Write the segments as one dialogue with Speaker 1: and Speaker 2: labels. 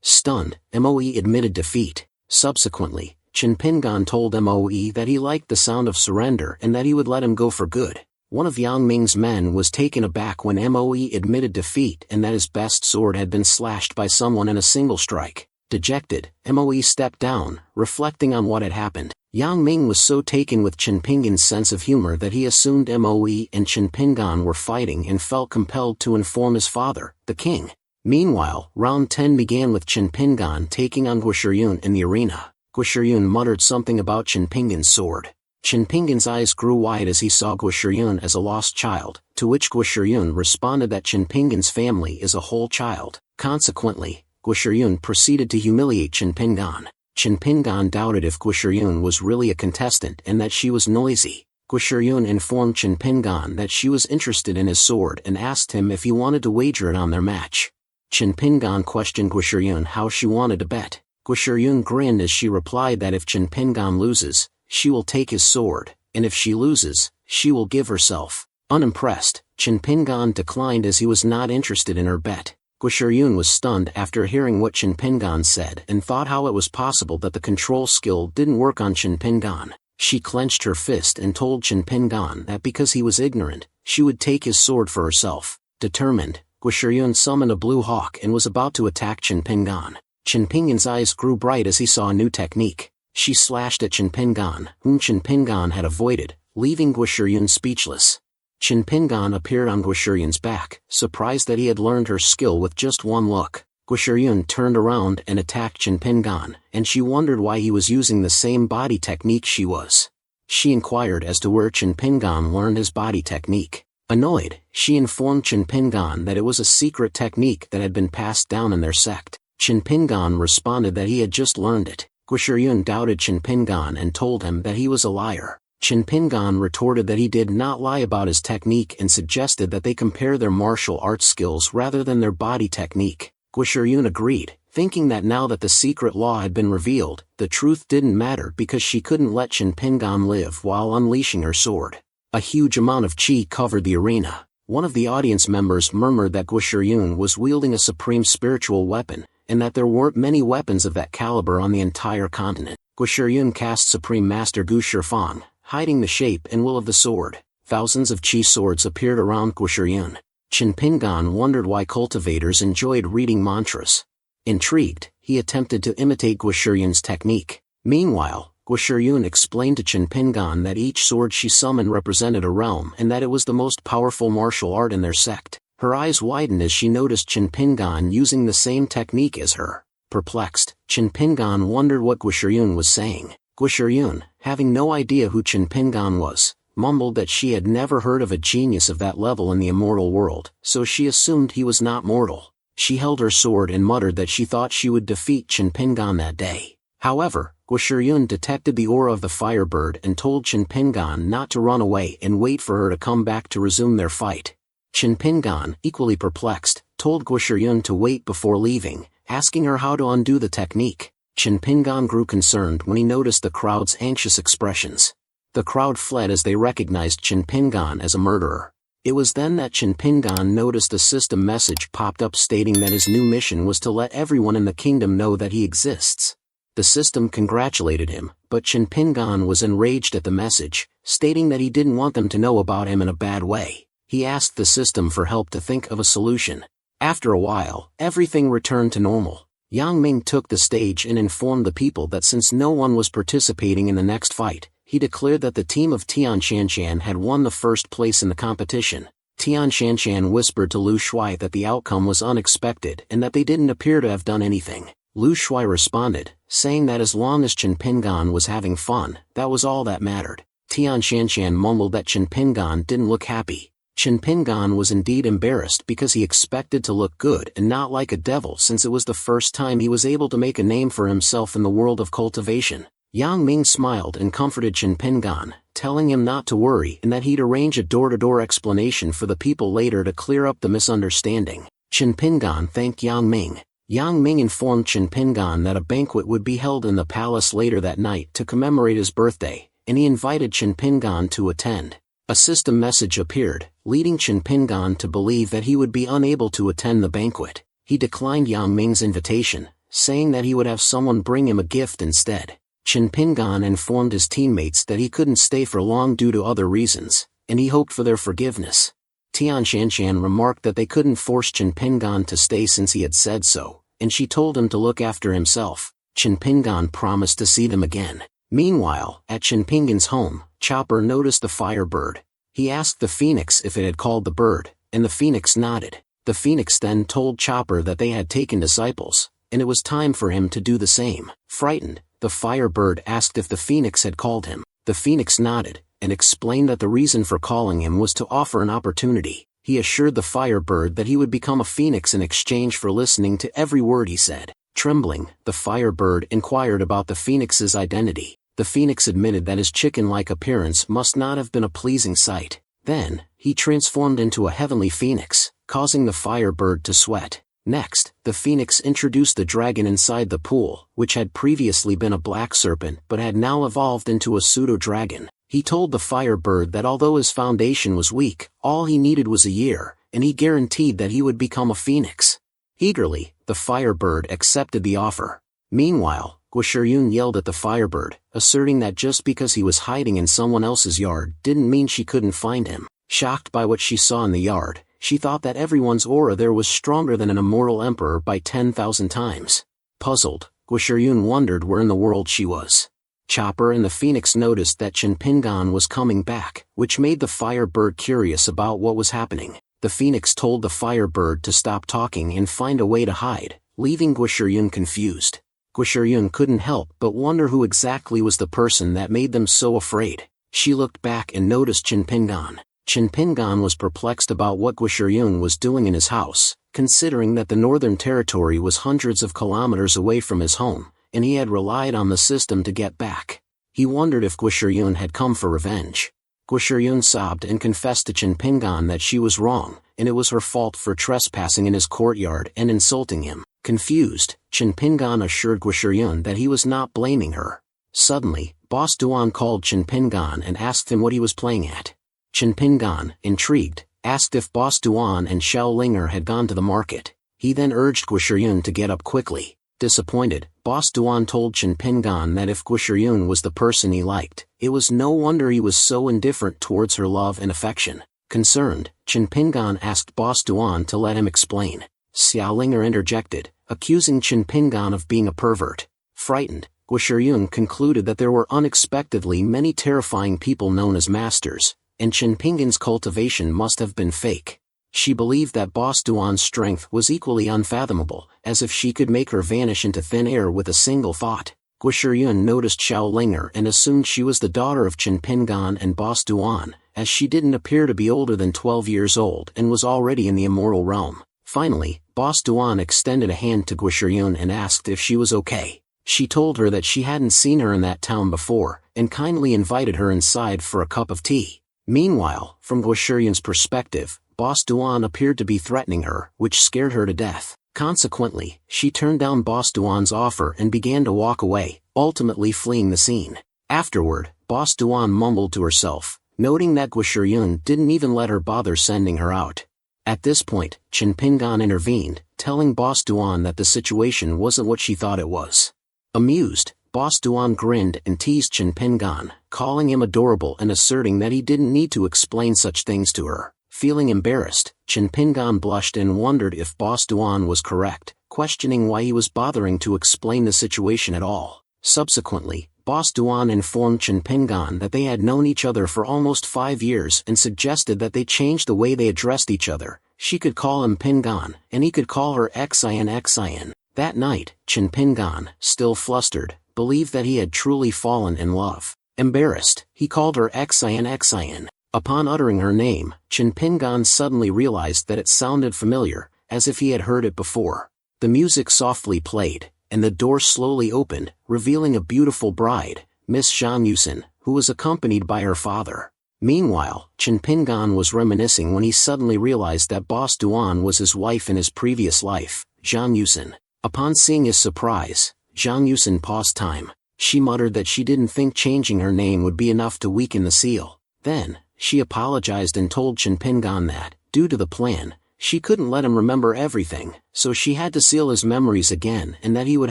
Speaker 1: Stunned, Moe admitted defeat. Subsequently, Chen Pingan told Moe that he liked the sound of surrender and that he would let him go for good. One of Yang Ming's men was taken aback when Moe admitted defeat and that his best sword had been slashed by someone in a single strike. Dejected, Moe stepped down, reflecting on what had happened. Yang Ming was so taken with Chen Pingan's sense of humor that he assumed Moe and Chen Pingan were fighting and felt compelled to inform his father, the king. Meanwhile, round 10 began with Chen Pingan taking on Gusher Yun in the arena. Gusher Yun muttered something about Chen Pingan's sword. Chen Pingan's eyes grew wide as he saw Gusher Yun as a lost child, to which Gusher Yun responded that Chen Pingan's family is a whole child. Consequently, Gusher Yun proceeded to humiliate Chen Pingan. Chen Pingan doubted if Gusher Yun was really a contestant and that she was noisy. Gusher Yun informed Chen Pingan that she was interested in his sword and asked him if he wanted to wager it on their match. Chen Pingan questioned Gusher Yun how she wanted to bet. Gusher Yun grinned as she replied that if Chen Pingan loses, she will take his sword, and if she loses, she will give herself. Unimpressed, Chen Pingan declined as he was not interested in her bet. Gusher Yun was stunned after hearing what Chen Pingan said and thought how it was possible that the control skill didn't work on Chen Pingan. She clenched her fist and told Chen Pingan that because he was ignorant, she would take his sword for herself. Determined, Gusher Yun summoned a blue hawk and was about to attack Chen Pingan. Chen Pingan's eyes grew bright as he saw a new technique. She slashed at Chen Pingan, whom Chen Pingan had avoided, leaving Gusher Yun speechless. Chen Pingan appeared on Gusher Yun's back, surprised that he had learned her skill with just one look. Gusher Yun turned around and attacked Chen Pingan, and she wondered why he was using the same body technique she was. She inquired as to where Chen Pingan learned his body technique. Annoyed, she informed Chen Pingan that it was a secret technique that had been passed down in their sect. Chen Pingan responded that he had just learned it. Gusher Yun doubted Chen Pingan and told him that he was a liar. Chen Pingan retorted that he did not lie about his technique and suggested that they compare their martial arts skills rather than their body technique. Gusher Yun agreed, thinking that now that the secret law had been revealed, the truth didn't matter because she couldn't let Chen Pingan live while unleashing her sword. A huge amount of chi covered the arena. One of the audience members murmured that Gusher Yun was wielding a supreme spiritual weapon, and that there weren't many weapons of that caliber on the entire continent. Gusher Yun cast Supreme Master Gusher Fang, hiding the shape and will of the sword. Thousands of chi swords appeared around Gusher Yun. Chen Pingan wondered why cultivators enjoyed reading mantras. Intrigued, he attempted to imitate Gusher Yun's technique. Meanwhile, Gusher Yun explained to Chen Pingan that each sword she summoned represented a realm and that it was the most powerful martial art in their sect. Her eyes widened as she noticed Chen Pingan using the same technique as her. Perplexed, Chen Pingan wondered what Gusher Yun was saying. Gusher Yun, having no idea who Chen Pingan was, mumbled that she had never heard of a genius of that level in the immortal world, so she assumed he was not mortal. She held her sword and muttered that she thought she would defeat Chen Pingan that day. However, Gusher Yun detected the aura of the firebird and told Chen Pingan not to run away and wait for her to come back to resume their fight. Chen Pingan, equally perplexed, told Gusher Yun to wait before leaving, asking her how to undo the technique. Chen Pingan grew concerned when he noticed the crowd's anxious expressions. The crowd fled as they recognized Chen Pingan as a murderer. It was then that Chen Pingan noticed a system message popped up stating that his new mission was to let everyone in the kingdom know that he exists. The system congratulated him, but Chen Pingan was enraged at the message, stating that he didn't want them to know about him in a bad way. He asked the system for help to think of a solution. After a while, everything returned to normal. Yang Ming took the stage and informed the people that since no one was participating in the next fight, he declared that the team of Tian Shanshan had won the first place in the competition. Tian Shanshan whispered to Lu Shui that the outcome was unexpected and that they didn't appear to have done anything. Lu Shui responded, saying that as long as Chen Pingan was having fun, that was all that mattered. Tian Shanshan mumbled that Chen Pingan didn't look happy. Chen Pingan was indeed embarrassed because he expected to look good and not like a devil since it was the first time he was able to make a name for himself in the world of cultivation. Yang Ming smiled and comforted Chen Pingan, telling him not to worry and that he'd arrange a door-to-door explanation for the people later to clear up the misunderstanding. Chen Pingan thanked Yang Ming. Yang Ming informed Chen Pingan that a banquet would be held in the palace later that night to commemorate his birthday, and he invited Chen Pingan to attend. A system message appeared, leading Chen Pingan to believe that he would be unable to attend the banquet. He declined Yang Ming's invitation, saying that he would have someone bring him a gift instead. Chin Pingan informed his teammates that he couldn't stay for long due to other reasons, and he hoped for their forgiveness. Tian Shanshan remarked that they couldn't force Chin Pingan to stay since he had said so, and she told him to look after himself. Chin Pingan promised to see them again. Meanwhile, at Chin Pingan's home, Chopper noticed the firebird. He asked the phoenix if it had called the bird, and the phoenix nodded. The phoenix then told Chopper that they had taken disciples, and it was time for him to do the same. Frightened, the firebird asked if the phoenix had called him. The phoenix nodded, and explained that the reason for calling him was to offer an opportunity. He assured the firebird that he would become a phoenix in exchange for listening to every word he said. Trembling, the firebird inquired about the phoenix's identity. The phoenix admitted that his chicken-like appearance must not have been a pleasing sight. Then, he transformed into a heavenly phoenix, causing the firebird to sweat. Next, the phoenix introduced the dragon inside the pool, which had previously been a black serpent but had now evolved into a pseudo-dragon. He told the firebird that although his foundation was weak, all he needed was a year, and he guaranteed that he would become a phoenix. Eagerly, the firebird accepted the offer. Meanwhile, Gusher Yun yelled at the firebird, asserting that just because he was hiding in someone else's yard didn't mean she couldn't find him. Shocked by what she saw in the yard, she thought that everyone's aura there was stronger than an immortal emperor by 10,000 times. Puzzled, Gusher Yun wondered where in the world she was. Chopper and the phoenix noticed that Chin Pingan was coming back, which made the firebird curious about what was happening. The phoenix told the firebird to stop talking and find a way to hide, leaving Gusher Yun confused. Gusher Yun couldn't help but wonder who exactly was the person that made them so afraid. She looked back and noticed Chin Pingan. Chin Pingan was perplexed about what Gusher Yun was doing in his house, considering that the Northern Territory was hundreds of kilometers away from his home, and he had relied on the system to get back. He wondered if Gusher Yun had come for revenge. Gusher Yun sobbed and confessed to Chin Pingan that she was wrong, and it was her fault for trespassing in his courtyard and insulting him. Confused, Chin Pingan assured Gusher Yun that he was not blaming her. Suddenly, Boss Duan called Chin Pingan and asked him what he was playing at. Chin Pingan, intrigued, asked if Boss Duan and Xiao Linger had gone to the market. He then urged Gusher Yun to get up quickly. Disappointed, Boss Duan told Chin Pingan that if Gusher Yun was the person he liked, it was no wonder he was so indifferent towards her love and affection. Concerned, Chin Pingan asked Boss Duan to let him explain. Xiao Linger interjected, accusing Chin Pingan of being a pervert. Frightened, Gusher Yun concluded that there were unexpectedly many terrifying people known as masters, and Chin Pingan's cultivation must have been fake. She believed that Boss Duan's strength was equally unfathomable, as if she could make her vanish into thin air with a single thought. Gusher Yun noticed Xiao Linger and assumed she was the daughter of Chin Pingan and Boss Duan, as she didn't appear to be older than 12 years old and was already in the immortal realm. Finally, Boss Duan extended a hand to Gusher Yun and asked if she was okay. She told her that she hadn't seen her in that town before, and kindly invited her inside for a cup of tea. Meanwhile, from Gusher Yun's perspective, Boss Duan appeared to be threatening her, which scared her to death. Consequently, she turned down Boss Duan's offer and began to walk away, ultimately fleeing the scene. Afterward, Boss Duan mumbled to herself, noting that Gusher Yun didn't even let her bother sending her out. At this point, Chin Pingan intervened, telling Boss Duan that the situation wasn't what she thought it was. Amused, Boss Duan grinned and teased Chin Pingan, calling him adorable and asserting that he didn't need to explain such things to her. Feeling embarrassed, Chin Pingan blushed and wondered if Boss Duan was correct, questioning why he was bothering to explain the situation at all. Subsequently, Boss Duan informed Chin Pingan that they had known each other for almost 5 years and suggested that they change the way they addressed each other. She could call him Pingan, and he could call her Xin. That night, Chin Pingan, still flustered, believed that he had truly fallen in love. Embarrassed, he called her Xin. Upon uttering her name, Chin Pingan suddenly realized that it sounded familiar, as if he had heard it before. The music softly played, and the door slowly opened, revealing a beautiful bride, Miss Zhang Yusin, who was accompanied by her father. Meanwhile, Chin Pingan was reminiscing when he suddenly realized that Boss Duan was his wife in his previous life, Zhang Yusin. Upon seeing his surprise, Zhang Yusin paused time. She muttered that she didn't think changing her name would be enough to weaken the seal. Then, she apologized and told Chin Pingan that, due to the plan, She couldn't let him remember everything, so she had to seal his memories again and that he would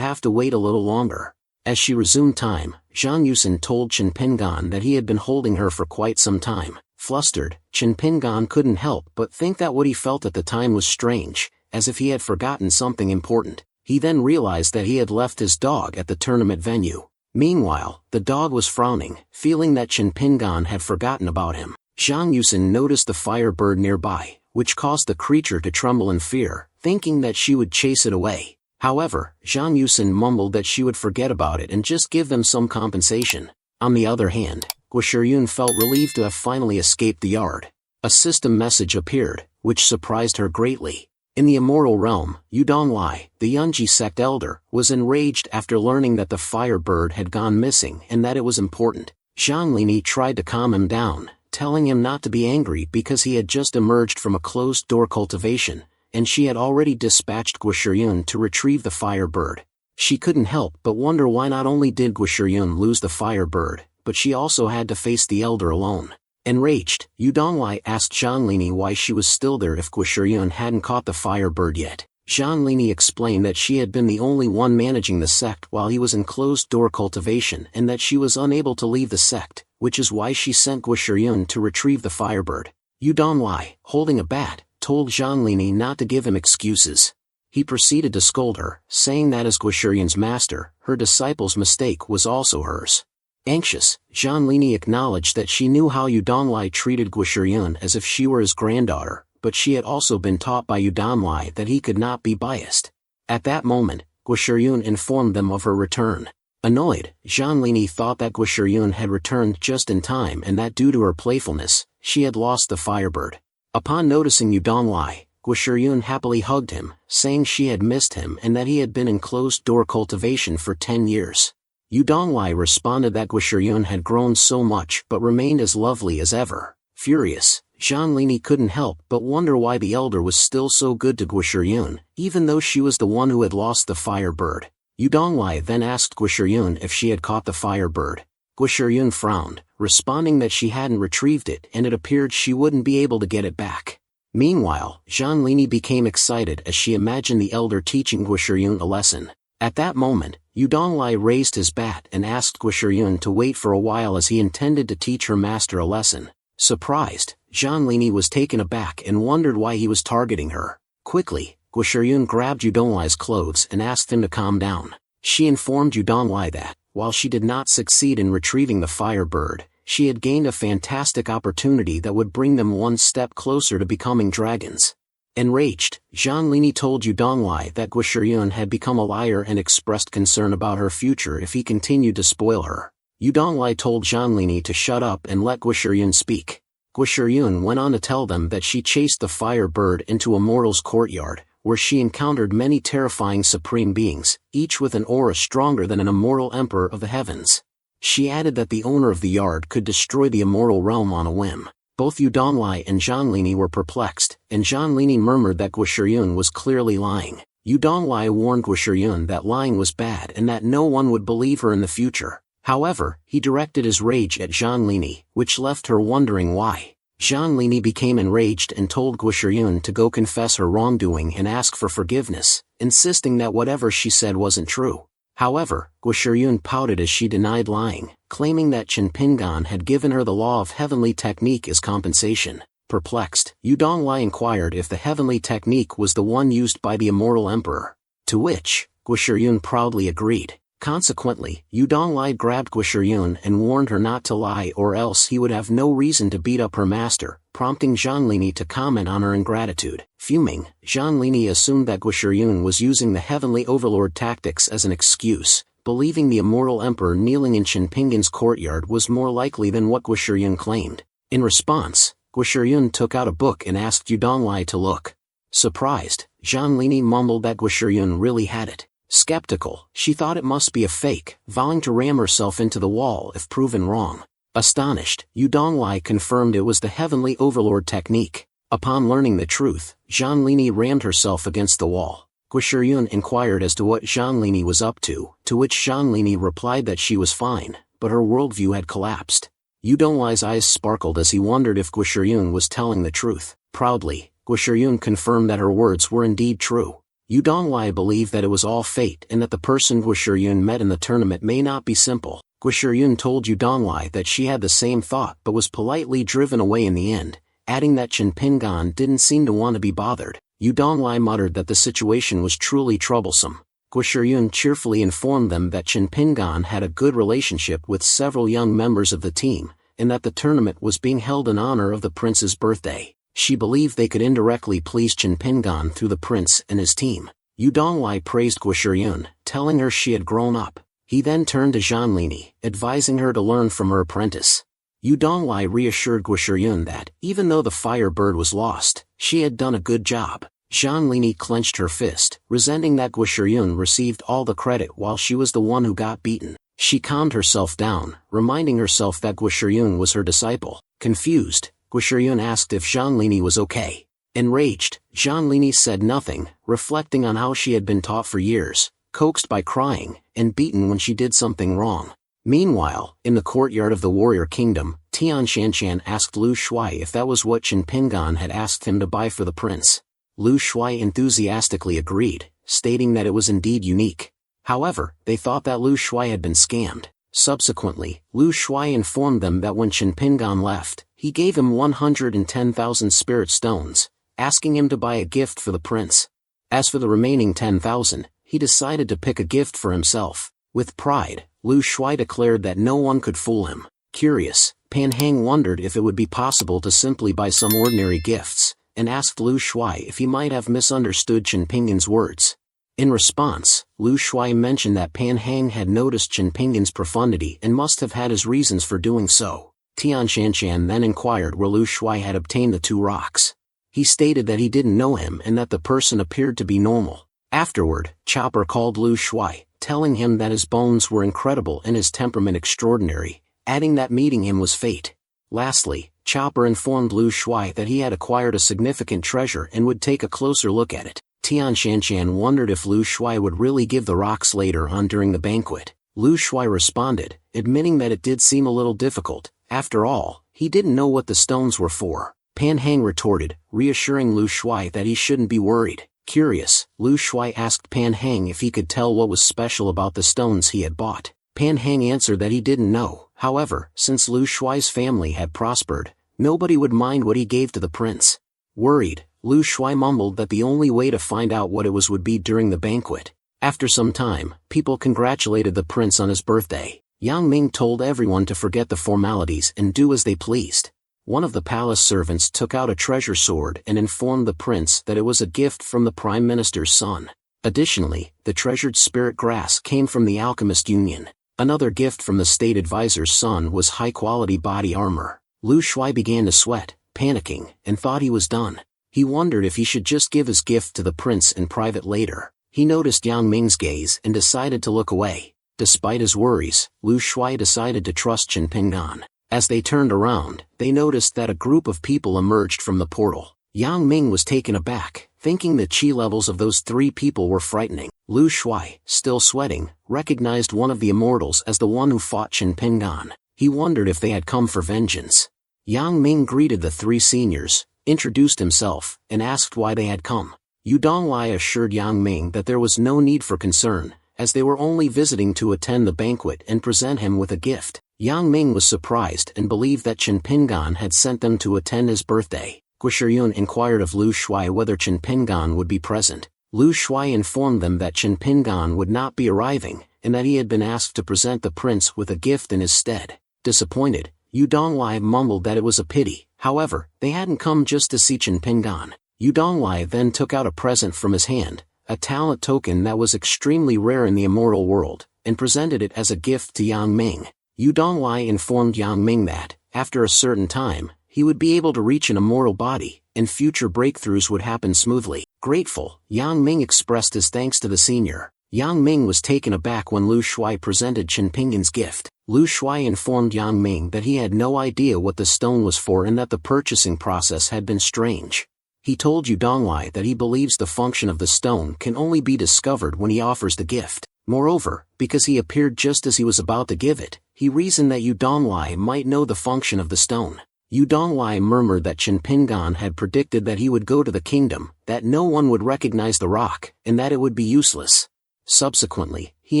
Speaker 1: have to wait a little longer. As she resumed time, Zhang Yusin told Chen Pingan that he had been holding her for quite some time. Flustered, Chen Pingan couldn't help but think that what he felt at the time was strange, as if he had forgotten something important. He then realized that he had left his dog at the tournament venue. Meanwhile, the dog was frowning, feeling that Chen Pingan had forgotten about him. Zhang Yusin noticed the firebird nearby, which caused the creature to tremble in fear, thinking that she would chase it away. However, Zhang Yusin mumbled that she would forget about it and just give them some compensation. On the other hand, Gusher Yun felt relieved to have finally escaped the yard. A system message appeared, which surprised her greatly. In the immortal realm, Yudonglai, the Yunji Sect elder, was enraged after learning that the firebird had gone missing and that it was important. Zhang Lini tried to calm him down, telling him not to be angry because he had just emerged from a closed-door cultivation, and she had already dispatched Gusher Yun to retrieve the firebird. She couldn't help but wonder why not only did Gusher Yun lose the firebird, but she also had to face the elder alone. Enraged, Yudonglai asked Zhang Lini why she was still there if Gusher Yun hadn't caught the firebird yet. Zhang Lini explained that she had been the only one managing the sect while he was in closed-door cultivation and that she was unable to leave the sect, which is why she sent Gusher Yun to retrieve the firebird. Yudonglai, holding a bat, told Zhang Lini not to give him excuses. He proceeded to scold her, saying that as Gusher Yun's master, her disciple's mistake was also hers. Anxious, Zhang Lini acknowledged that she knew how Yudonglai treated Gusher Yun as if she were his granddaughter, but she had also been taught by Yudonglai that he could not be biased. At that moment, Gusher Yun informed them of her return. Annoyed, Zhang Lini thought that Gusher Yun had returned just in time and that due to her playfulness, she had lost the firebird. Upon noticing Yudonglai, Gusher Yun happily hugged him, saying she had missed him and that he had been in closed-door cultivation for 10 years. Yudonglai responded that Gusher Yun had grown so much but remained as lovely as ever. Furious, Zhang Lini couldn't help but wonder why the elder was still so good to Gusher Yun, even though she was the one who had lost the firebird. Yudonglai then asked Gusher Yun if she had caught the firebird. Gusher Yun frowned, responding that she hadn't retrieved it and it appeared she wouldn't be able to get it back. Meanwhile, Zhang Lini became excited as she imagined the elder teaching Gusher Yun a lesson. At that moment, Yudonglai raised his bat and asked Gusher Yun to wait for a while as he intended to teach her master a lesson. Surprised, Zhang Lini was taken aback and wondered why he was targeting her. Quickly, Gusher Yun grabbed Yudonglai's clothes and asked him to calm down. She informed Yudonglai that, while she did not succeed in retrieving the firebird, she had gained a fantastic opportunity that would bring them one step closer to becoming dragons. Enraged, Zhang Lini told Yudonglai that Gusher Yun had become a liar and expressed concern about her future if he continued to spoil her. Yudonglai told Zhang Lini to shut up and let Gusher Yun speak. Gusher Yun went on to tell them that she chased the firebird into a mortal's courtyard, where she encountered many terrifying supreme beings, each with an aura stronger than an immortal emperor of the heavens. She added that the owner of the yard could destroy the immortal realm on a whim. Both Yudonglai and Zhang Lini were perplexed, and Zhang Lini murmured that Gusher Yun was clearly lying. Yudonglai warned Gusher Yun that lying was bad and that no one would believe her in the future. However, he directed his rage at Zhang Lini, which left her wondering why. Zhang Lini became enraged and told Gusher Yun to go confess her wrongdoing and ask for forgiveness, insisting that whatever she said wasn't true. However, Gusher Yun pouted as she denied lying, claiming that Chen Pingan had given her the law of heavenly technique as compensation. Perplexed, Yudonglai inquired if the heavenly technique was the one used by the immortal emperor. To which, Gusher Yun proudly agreed. Consequently, Yudonglai grabbed Gusher Yun and warned her not to lie or else he would have no reason to beat up her master, prompting Zhang Lini to comment on her ingratitude. Fuming, Zhang Lini assumed that Gusher Yun was using the heavenly overlord tactics as an excuse, believing the immortal emperor kneeling in Chen Pingan's courtyard was more likely than what Gusher Yun claimed. In response, Gusher Yun took out a book and asked Yudonglai to look. Surprised, Zhang Lini mumbled that Gusher Yun really had it. Skeptical, she thought it must be a fake, vowing to ram herself into the wall if proven wrong. Astonished, Yudonglai confirmed it was the heavenly overlord technique. Upon learning the truth, Zhang Lini rammed herself against the wall. Gusher Yun inquired as to what Zhang Lini was up to which Zhang Lini replied that she was fine, but her worldview had collapsed. Yudonglai's eyes sparkled as he wondered if Gusher Yun was telling the truth. Proudly, Gusher Yun confirmed that her words were indeed true. Yu Donglai believed that it was all fate and that the person Gusher Yun met in the tournament may not be simple. Gusher Yun told Yu Donglai that she had the same thought but was politely driven away in the end, adding that Chen Pingan didn't seem to want to be bothered. Yu Donglai muttered that the situation was truly troublesome. Gusher Yun cheerfully informed them that Chen Pingan had a good relationship with several young members of the team, and that the tournament was being held in honor of the prince's birthday. She believed they could indirectly please Chen Pingan through the prince and his team. Yu Donglai praised Gusher Yun, telling her she had grown up. He then turned to Zhanlini, advising her to learn from her apprentice. Yu Donglai reassured Gusher Yun that, even though the fire bird was lost, she had done a good job. Zhanlini clenched her fist, resenting that Gusher Yun received all the credit while she was the one who got beaten. She calmed herself down, reminding herself that Gusher Yun was her disciple. Confused, Gusher Yun asked if Zhanlini was okay. Enraged, Zhanlini said nothing, reflecting on how she had been taught for years, coaxed by crying, and beaten when she did something wrong. Meanwhile, in the courtyard of the warrior kingdom, Tian Shanshan asked Lu Shuai if that was what Chen Pingan had asked him to buy for the prince. Lu Shuai enthusiastically agreed, stating that it was indeed unique. However, they thought that Lu Shuai had been scammed. Subsequently, Lu Shuai informed them that when Chen Pingan left, he gave him 110,000 spirit stones, asking him to buy a gift for the prince. As for the remaining 10,000, he decided to pick a gift for himself. With pride, Lu Shuai declared that no one could fool him. Curious, Pan Hang wondered if it would be possible to simply buy some ordinary gifts, and asked Lu Shuai if he might have misunderstood Chen Pingan's words. In response, Lu Shuai mentioned that Pan Hang had noticed Chen Pingan's profundity and must have had his reasons for doing so. Tian Shanshan then inquired where Lu Shuai had obtained the 2 rocks. He stated that he didn't know him and that the person appeared to be normal. Afterward, Chopper called Lu Shuai, telling him that his bones were incredible and his temperament extraordinary, adding that meeting him was fate. Lastly, Chopper informed Lu Shuai that he had acquired a significant treasure and would take a closer look at it. Tian Shanshan wondered if Lu Shuai would really give the rocks later on during the banquet. Lu Shuai responded, admitting that it did seem a little difficult. After all, he didn't know what the stones were for. Pan Hang retorted, reassuring Lu Shuai that he shouldn't be worried. Curious, Lu Shuai asked Pan Hang if he could tell what was special about the stones he had bought. Pan Hang answered that he didn't know. However, since Lu Shuai's family had prospered, nobody would mind what he gave to the prince. Worried, Lu Shuai mumbled that the only way to find out what it was would be during the banquet. After some time, people congratulated the prince on his birthday. Yang Ming told everyone to forget the formalities and do as they pleased. One of the palace servants took out a treasure sword and informed the prince that it was a gift from the prime minister's son. Additionally, the treasured spirit grass came from the alchemist union. Another gift from the state advisor's son was high-quality body armor. Lu Shuai began to sweat, panicking, and thought he was done. He wondered if he should just give his gift to the prince in private later. He noticed Yang Ming's gaze and decided to look away. Despite his worries, Lu Shuai decided to trust Chen Pingan. As they turned around, they noticed that a group of people emerged from the portal. Yang Ming was taken aback, thinking the chi levels of those 3 people were frightening. Lu Shuai, still sweating, recognized one of the immortals as the one who fought Chen Pingan. He wondered if they had come for vengeance. Yang Ming greeted the 3 seniors, introduced himself, and asked why they had come. Yu Donglai assured Yang Ming that there was no need for concern, as they were only visiting to attend the banquet and present him with a gift. Yang Ming was surprised and believed that Chen Pingan had sent them to attend his birthday. Gusher Yun inquired of Lu Shuai whether Chen Pingan would be present. Lu Shuai informed them that Chen Pingan would not be arriving, and that he had been asked to present the prince with a gift in his stead. Disappointed, Yu Donglai mumbled that it was a pity. However, they hadn't come just to see Chen Pingan. Yu Donglai then took out a present from his hand, a talent token that was extremely rare in the immortal world, and presented it as a gift to Yang Ming. Yu Donglai informed Yang Ming that, after a certain time, he would be able to reach an immortal body, and future breakthroughs would happen smoothly. Grateful, Yang Ming expressed his thanks to the senior. Yang Ming was taken aback when Lu Shuai presented Chen Pingan's gift. Lu Shuai informed Yang Ming that he had no idea what the stone was for and that the purchasing process had been strange. He told Yu Donglai that he believes the function of the stone can only be discovered when he offers the gift. Moreover, because he appeared just as he was about to give it, he reasoned that Yu Donglai might know the function of the stone. Yu Donglai murmured that Chen Pingan had predicted that he would go to the kingdom, that no one would recognize the rock, and that it would be useless. Subsequently, he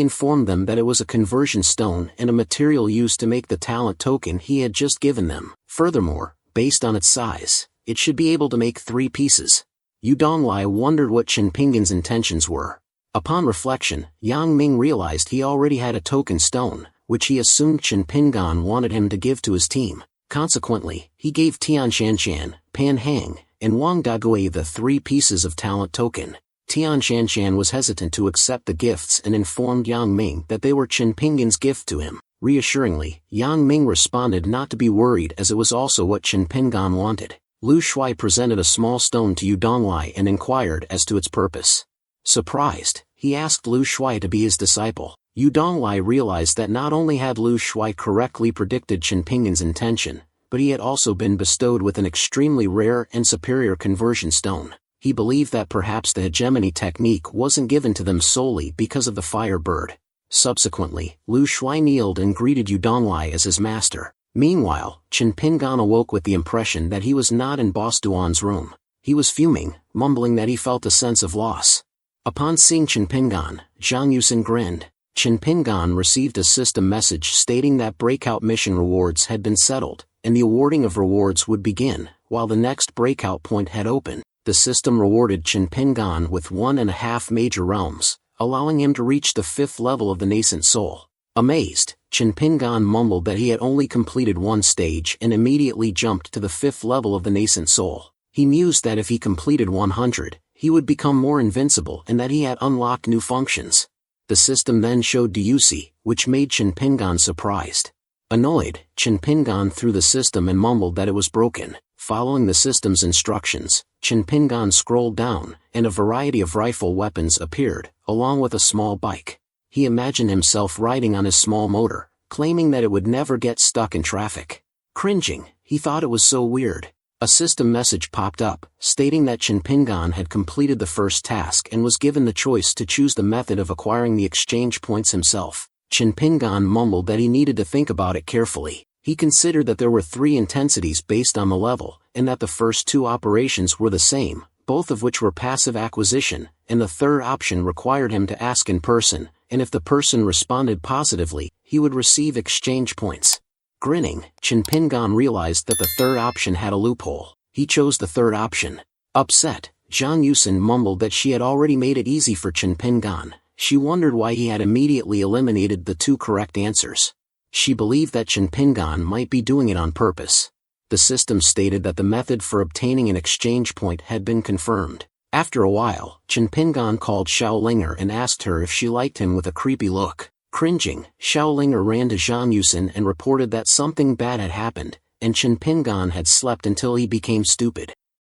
Speaker 1: informed them that it was a conversion stone and a material used to make the talent token he had just given them. Furthermore, based on its size, it should be able to make 3 pieces. Yu Donglai wondered what Chen Pingan's intentions were. Upon reflection, Yang Ming realized he already had a token stone, which he assumed Chen Pingan wanted him to give to his team. Consequently, he gave Tian Shanshan, Pan Hang, and Wang Dagui the 3 pieces of talent token. Tian Shanshan was hesitant to accept the gifts and informed Yang Ming that they were Chen Pingan's gift to him. Reassuringly, Yang Ming responded not to be worried as it was also what Chen Pingan wanted. Lu Shui presented a small stone to Yu Donglai and inquired as to its purpose. Surprised, he asked Lu Shui to be his disciple. Yu Donglai realized that not only had Lu Shui correctly predicted Chen Pingan's intention, but he had also been bestowed with an extremely rare and superior conversion stone. He believed that perhaps the hegemony technique wasn't given to them solely because of the fire bird. Subsequently, Lu Shui kneeled and greeted Yu Donglai as his master. Meanwhile, Chen Pingan awoke with the impression that he was not in Boss Duan's room. He was fuming, mumbling that he felt a sense of loss. Upon seeing Chen Pingan, Zhang Yusin grinned. Chen Pingan received a system message stating that breakout mission rewards had been settled, and the awarding of rewards would begin, while the next breakout point had opened. The system rewarded Chen Pingan with 1.5 major realms, allowing him to reach the 5th level of the nascent soul. Amazed, Chen Pingan mumbled that he had only completed 1 stage and immediately jumped to the 5th level of the nascent soul. He mused that if he completed 100, he would become more invincible and that he had unlocked new functions. The system then showed Diusi, which made Chen Pingan surprised. Annoyed, Chen Pingan threw the system and mumbled that it was broken. Following the system's instructions, Chen Pingan scrolled down, and a variety of rifle weapons appeared, along with a small bike. He imagined himself riding on his small motor, claiming that it would never get stuck in traffic. Cringing, he thought it was so weird. A system message popped up, stating that Chen Pingan had completed the first task and was given the choice to choose the method of acquiring the exchange points himself. Chen Pingan mumbled that he needed to think about it carefully. He considered that there were 3 intensities based on the level, and that the first 2 operations were the same, both of which were passive acquisition, and the third option required him to ask in person, and if the person responded positively, he would receive exchange points. Grinning, Chen Pingan realized that the third option had a loophole. He chose the third option. Upset, Zhang Yusin mumbled that she had already made it easy for Chen Pingan. She wondered why he had immediately eliminated the 2 correct answers. She believed that Chen Pingan might be doing it on purpose. The system stated that the method for obtaining an exchange point had been confirmed. After a while, Chen Pingan called Xiaolinger and asked her if she liked him with a creepy look. Cringing, Xiaolinger ran to Zhang Yusin and reported that something bad had happened, and Chen Pingan had slept until he became stupid.